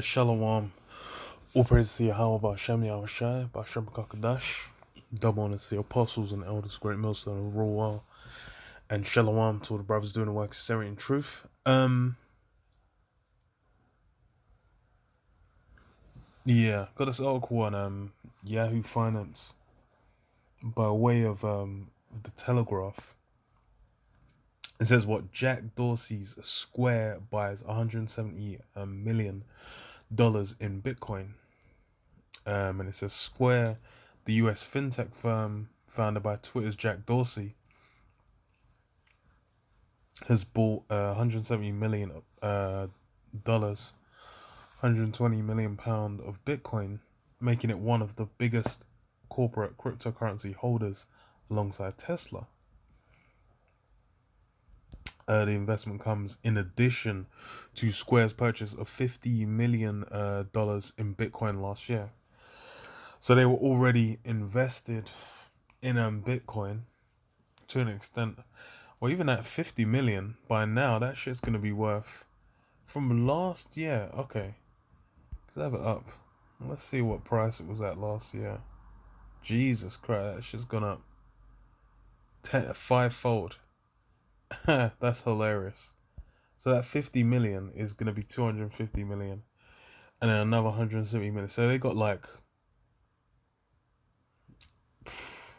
Shalom. All praise to Yahweh Ba'Shem Yahushai, Ba'Shem Kakadash. Double honor to the apostles and elders, great millstone of the world. And Shalom to all the brothers doing the work of sincerity and truth. Yeah, got this article on Yahoo Finance by way of the Telegraph. It says what Jack Dorsey's Square buys $170 million in Bitcoin. And it says Square, the US fintech firm founded by Twitter's Jack Dorsey, has bought $170 million dollars, £120 million of Bitcoin, making it one of the biggest corporate cryptocurrency holders alongside Tesla. The investment comes in addition to Square's purchase of $50 million in Bitcoin last year. So they were already invested in Bitcoin to an extent. Well, even at 50 million, by now that shit's gonna be worth from last year. Okay, let's have it up. Let's see what price it was at last year. Jesus Christ, that shit's gone up fivefold. That's hilarious. So that 50 million is gonna be 250 million, and then another 170 million. So they got like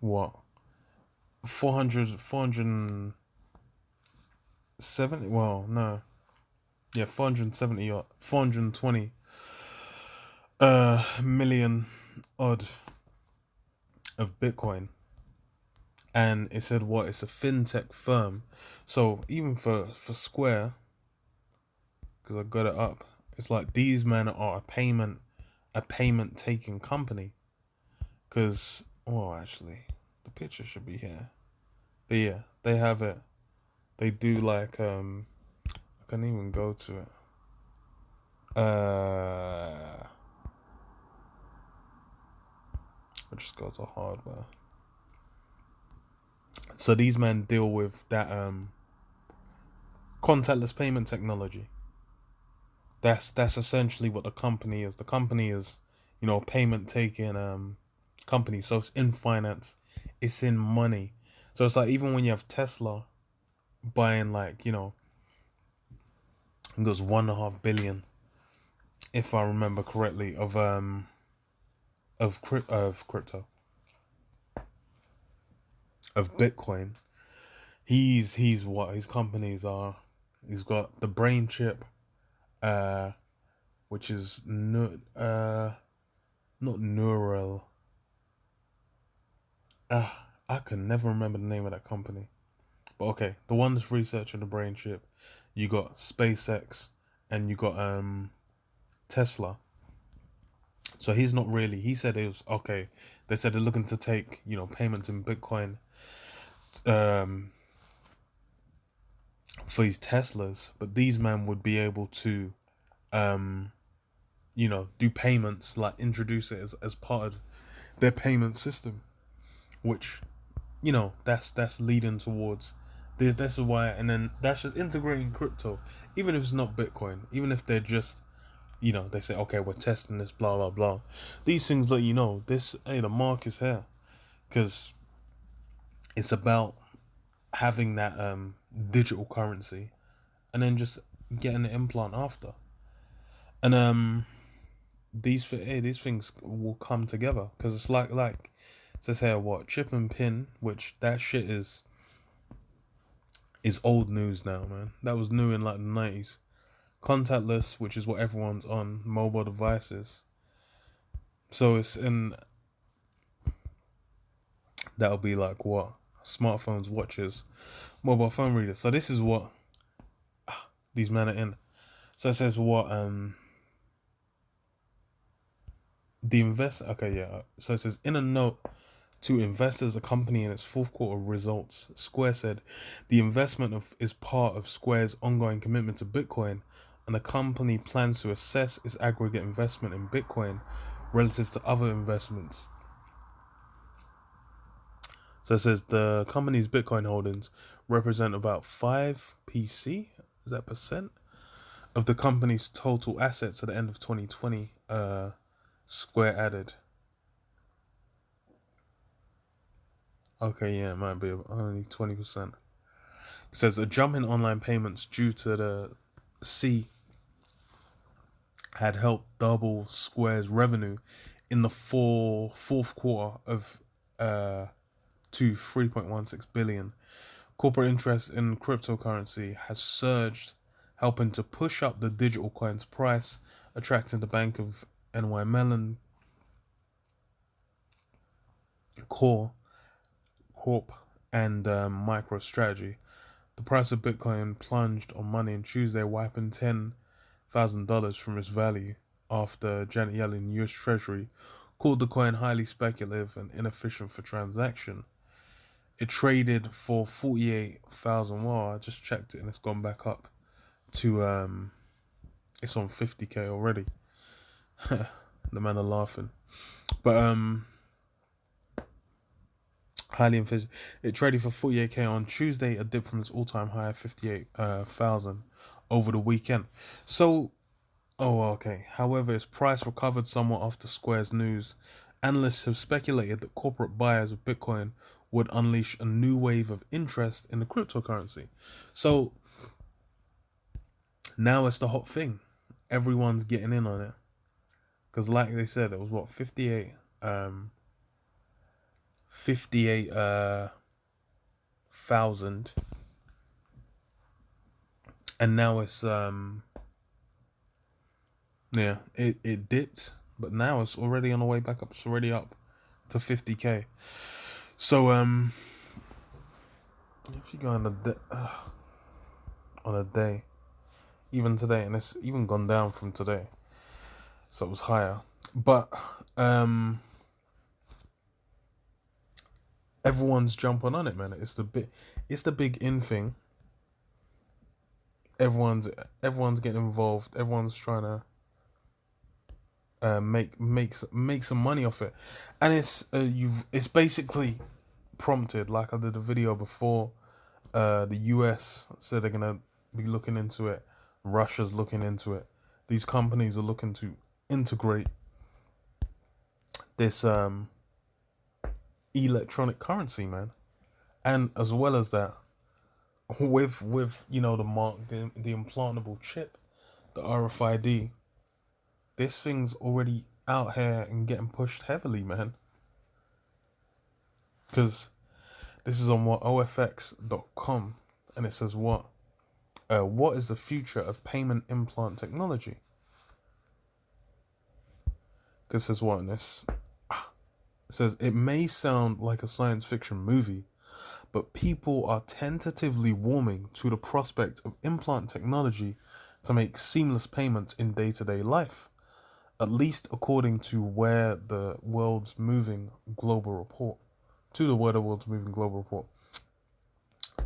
what 470. Well, no, yeah, 470 or 420 million odd of Bitcoin. And it said what, it's a fintech firm. So even for Square, because I got it up, it's like these men are a payment taking company. Because actually the picture should be here. But yeah, they have it. They do like I can't even go to it. I just go to hardware. So these men deal with that contactless payment technology. That's essentially what the company is. The company is, payment taking company. So it's in finance, it's in money. So it's like even when you have Tesla buying like, it goes 1.5 billion, if I remember correctly, of crypto, of Bitcoin. He's what his companies are. He's got the brain chip, which is not neural. I can never remember the name of that company. But okay, the one that's researching the brain chip, you got SpaceX and you got Tesla. So he's not really. He said it was okay. They said they're looking to take payments in Bitcoin for these Teslas, but these men would be able to do payments, like introduce it as part of their payment system, which that's leading towards this. That's why, and then that's just integrating crypto, even if it's not Bitcoin, even if they're just they say, okay, we're testing this, blah blah blah. These things let you know this. Hey, the mark is here, because it's about having that digital currency, and then just getting the implant after, and these things will come together, because it's like so say what chip and pin, which that shit is old news now, man. That was new in like the 90s. Contactless, which is what everyone's on mobile devices. So it's in that'll be like what smartphones, watches, mobile phone readers. So this is what these men are in. So it says what the invest. Okay, yeah. So it says in a note to investors accompanying its fourth quarter results, Square said the investment is part of Square's ongoing commitment to Bitcoin, and the company plans to assess its aggregate investment in Bitcoin relative to other investments. So it says the company's Bitcoin holdings represent about 5 PC, is that percent, of the company's total assets at the end of 2020, Square added. Okay, yeah, it might be only 20%. It says a jump in online payments due to the C had helped double Square's revenue in the fourth quarter of to 3.16 billion. Corporate interest in cryptocurrency has surged, helping to push up the digital coin's price, attracting the Bank of NY Mellon Core Corp and MicroStrategy. The price of Bitcoin plunged on Monday and Tuesday, wiping $10,000 from its value after Janet Yellen, U.S. Treasury, called the coin highly speculative and inefficient for transaction. It traded for 48,000. Wow, I just checked it and it's gone back up to it's on 50k already. The men are laughing, but highly efficient. It traded for 48k on Tuesday, a dip from its all-time high of 58,000 over the weekend. So, okay. However, its price recovered somewhat after Square's news. Analysts have speculated that corporate buyers of Bitcoin would unleash a new wave of interest in the cryptocurrency. So now it's the hot thing. Everyone's getting in on it. Because like they said, it was what, 58,000, and now it's it dipped, but now it's already on the way back up. It's already up to 50k. So if you go on a day, even today, and it's even gone down from today, so it was higher, but everyone's jumping on it, man. It's the big in thing. Everyone's getting involved. Everyone's trying to make some money off it, and it's basically prompted, like I did a video before. The US said they're gonna be looking into it. Russia's looking into it. These companies are looking to integrate this electronic currency, man, and as well as that, with the mark, the implantable chip, the RFID. This thing's already out here and getting pushed heavily, man. Because this is on OFX.com, and it says what is the future of payment implant technology? Because it says what in this. It says it may sound like a science fiction movie, but people are tentatively warming to the prospect of implant technology to make seamless payments in day-to-day life, at least according to where the world's moving global report.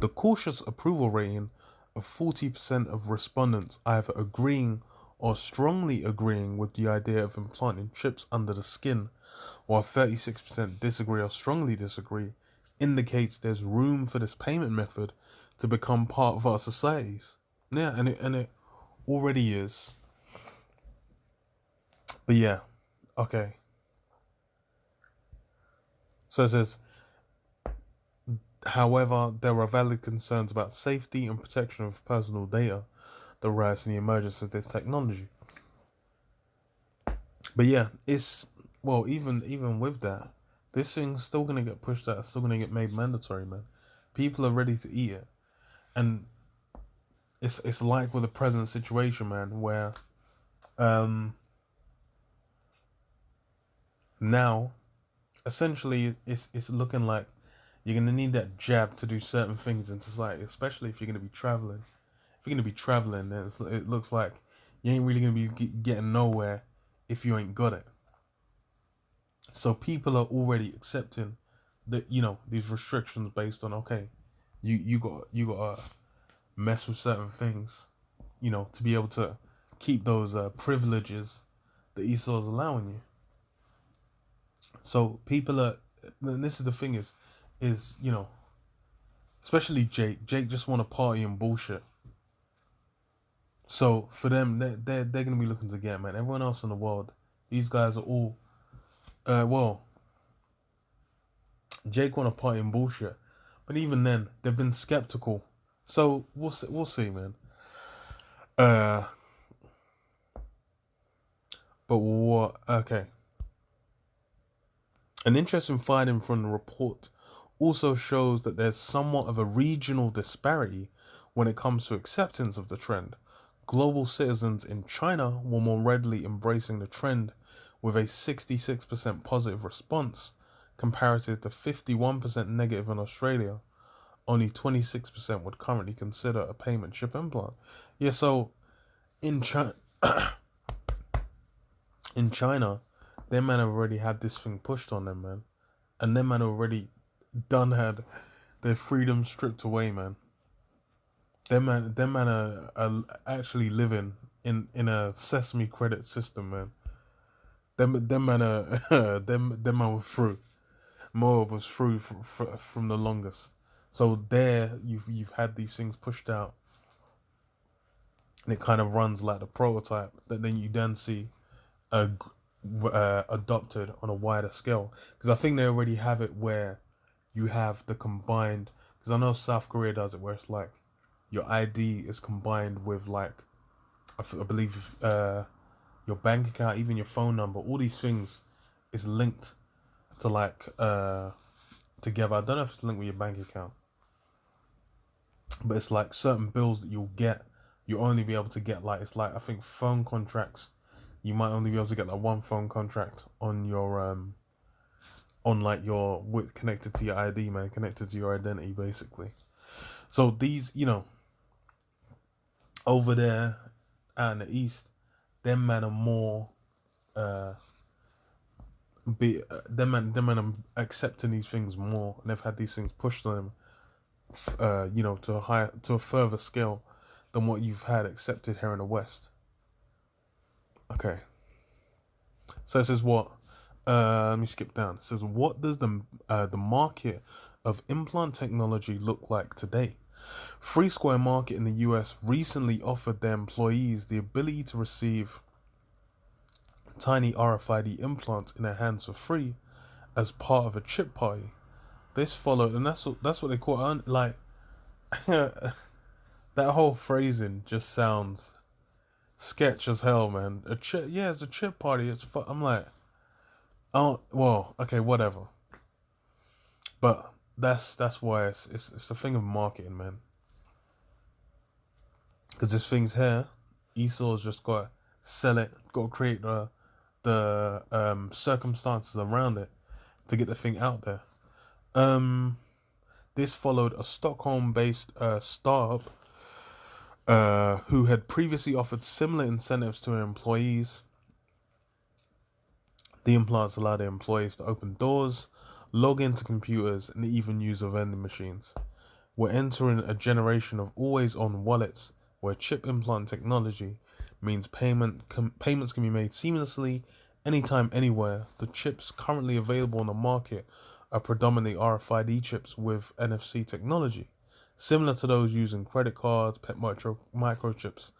The cautious approval rating of 40% of respondents either agreeing or strongly agreeing with the idea of implanting chips under the skin, while 36% disagree or strongly disagree, indicates there's room for this payment method to become part of our societies. Yeah, and it already is. But yeah, okay. So it says, however, there are valid concerns about safety and protection of personal data that rise in the emergence of this technology. But yeah, even with that, this thing's still gonna get pushed out. It's still gonna get made mandatory, man. People are ready to eat it, and it's like with the present situation, man, where now essentially it's looking like you're gonna need that jab to do certain things in society, especially if you're gonna be traveling. If you're gonna be traveling, then it looks like you ain't really gonna be getting nowhere if you ain't got it. So people are already accepting that these restrictions based on, okay, you got to mess with certain things, to be able to keep those privileges that Esau is allowing you. So people are, and this is the thing is especially Jake just want to party and bullshit. So for them, they're gonna be looking to get, man. Everyone else in the world, these guys are all well, Jake wanna party in bullshit, but even then, they've been skeptical. So we'll see, man. Uh, but what? Okay. An interesting finding from the report also shows that there's somewhat of a regional disparity when it comes to acceptance of the trend. Global citizens in China were more readily embracing the trend with a 66% positive response comparative to 51% negative in Australia. Only 26% would currently consider a payment chip implant. Yeah, so in China, in China, their man already had this thing pushed on them, man. And them man already done had their freedom stripped away, man. Them man are actually living in a sesame credit system, man. Them man are them man were through. More was through from the longest. So there you've had these things pushed out, and it kind of runs like the prototype that then you then see adopted on a wider scale. Because I think they already have it where you have the combined. Because I know South Korea does it where it's like your ID is combined with like I believe your bank account, even your phone number, all these things is linked to like together. I don't know if it's linked with your bank account, but it's like certain bills that you'll get, you'll only be able to get like it's like I think phone contracts. You might only be able to get like one phone contract on your on like your with connected to your ID, man, connected to your identity basically. So these, over there out in the east, them man are more them man are accepting these things more, and they've had these things pushed on them, to a further scale than what you've had accepted here in the West. Okay, so it says what? Let me skip down. It says what does the market of implant technology look like today? Free Square Market in the US recently offered their employees the ability to receive tiny RFID implants in their hands for free as part of a chip party. This followed, and that's what they call it. Like that whole phrasing just sounds sketch as hell, man. A chip, yeah, it's a chip party. I'm like, oh well, okay, whatever. But that's why it's a thing of marketing, man. Because this thing's here, Esau's just got to sell it, got to create the circumstances around it to get the thing out there. This followed a Stockholm-based startup who had previously offered similar incentives to their employees. The implants allow their employees to open doors, log into computers, and even use the vending machines. We're entering a generation of always-on wallets where chip implant technology means payments can be made seamlessly anytime, anywhere. The chips currently available on the market are predominantly RFID chips with NFC technology, similar to those used in credit cards, pet microchips,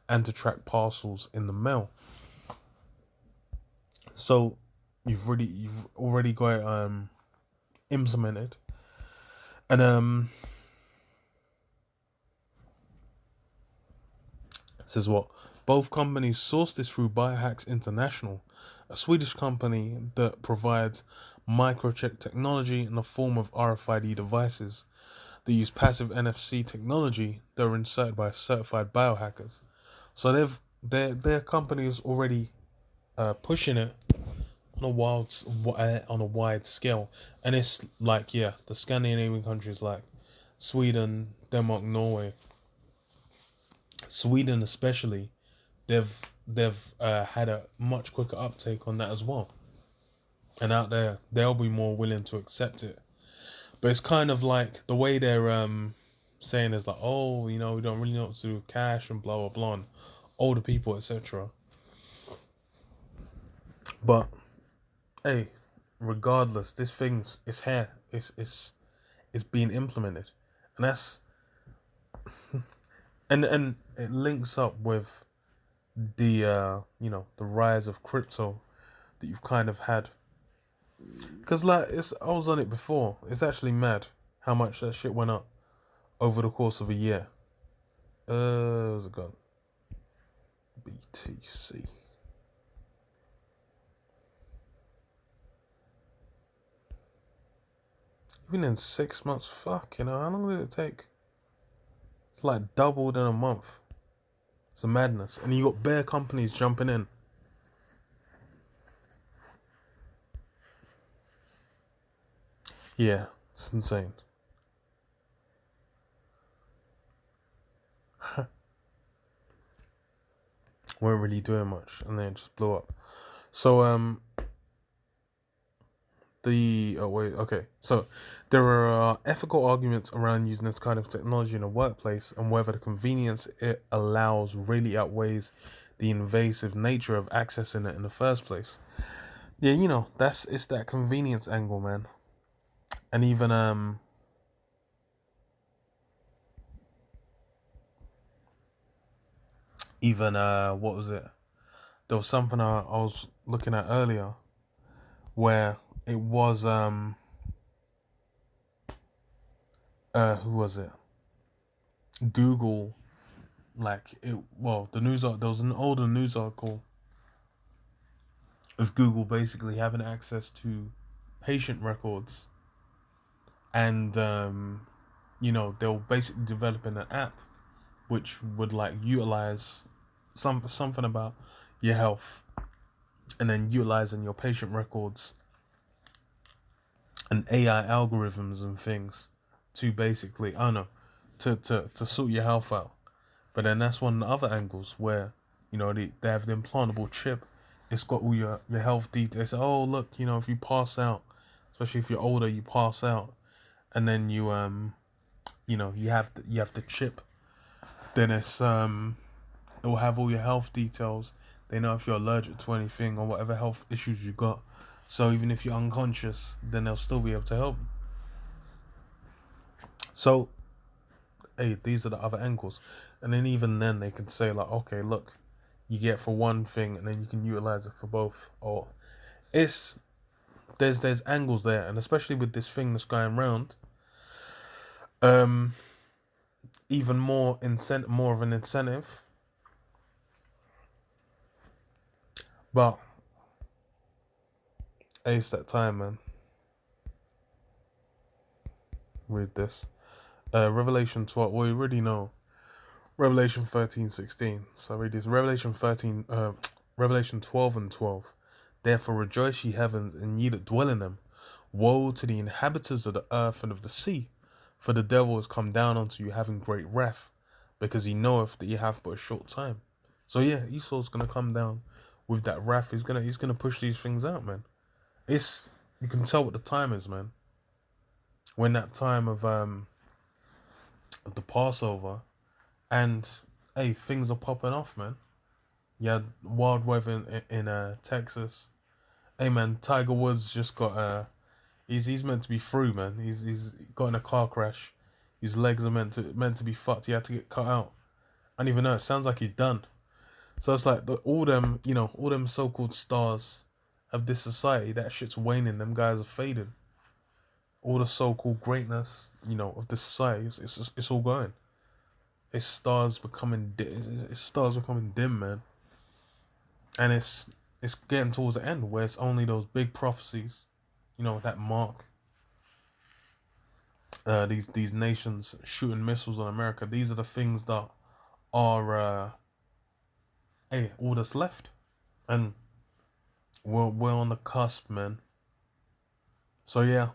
and to track parcels in the mail. So you've already got it implemented, and says what? Both companies sourced this through Biohacks International, a Swedish company that provides microchip technology in the form of RFID devices that use passive NFC technology that are inserted by certified biohackers. So their company is already pushing it on a wide scale, and it's like the Scandinavian countries like Sweden, Denmark, Norway, Sweden especially, they've had a much quicker uptake on that as well, and out there they'll be more willing to accept it. But it's kind of like the way they're saying is like, oh, we don't really know what to do with cash and blah blah blah, and older people, etc. But hey, regardless, this thing's it's here. It's being implemented, and and it links up with the the rise of crypto that you've kind of had. Because like I was on it before. It's actually mad how much that shit went up over the course of a year. Where's it gone? BTC. Even in 6 months, fuck, how long did it take? It's like doubled in a month. It's a madness. And you got bare companies jumping in. Yeah, it's insane. Weren't really doing much, and then it just blew up. So so there are ethical arguments around using this kind of technology in a workplace, and whether the convenience it allows really outweighs the invasive nature of accessing it in the first place. Yeah, it's that convenience angle, man. And even what was it? There was something I was looking at earlier where it was who was it? Google, like it. Well, the news. There was an older news article of Google basically having access to patient records, and they'll basically developing an app which would like utilize something about your health, and then utilizing your patient records and AI algorithms and things to basically, I don't know, to sort your health out. But then that's one of the other angles where, they have the implantable chip. It's got all your health details. Oh, look, if you pass out, especially if you're older, you pass out, and then you have the chip. Then it will have all your health details. They know if you're allergic to anything or whatever health issues you got. So even if you're unconscious, then they'll still be able to help you. So, hey, these are the other angles. And then even then they can say like, okay, look, you get for one thing and then you can utilize it for both. Or there's angles there, and especially with this thing that's going around, even more of an incentive. But hey, it's that time, man. Read this. Revelation 12. Well, you already know. Revelation 13:16. So read this. Revelation 12:12. Therefore rejoice, ye heavens, and ye that dwell in them. Woe to the inhabitants of the earth and of the sea, for the devil is come down unto you having great wrath, because he knoweth that ye have but a short time. So yeah, Esau's gonna come down with that wrath. He's gonna push these things out, man. You can tell what the time is, man. When that time of the Passover, and hey, things are popping off, man. You had wild weather in Texas. Hey, man, Tiger Woods just got he's meant to be through, man. He's got in a car crash. His legs are meant to be fucked. He had to get cut out. I don't even know. It sounds like he's done. So it's like all them so-called stars of this society. That shit's waning. Them guys are fading. All the so-called greatness, of this society, it's all going. It's stars becoming dim, man. And it's getting towards the end where it's only those big prophecies, that mark these nations shooting missiles on America. These are the things that are all that's left, and we're on the cusp, man. So yeah,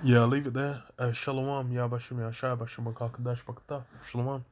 yeah, I'll leave it there. Shalom, Yabashim Yashai Bashim Bakakadash Bakata. Shalom.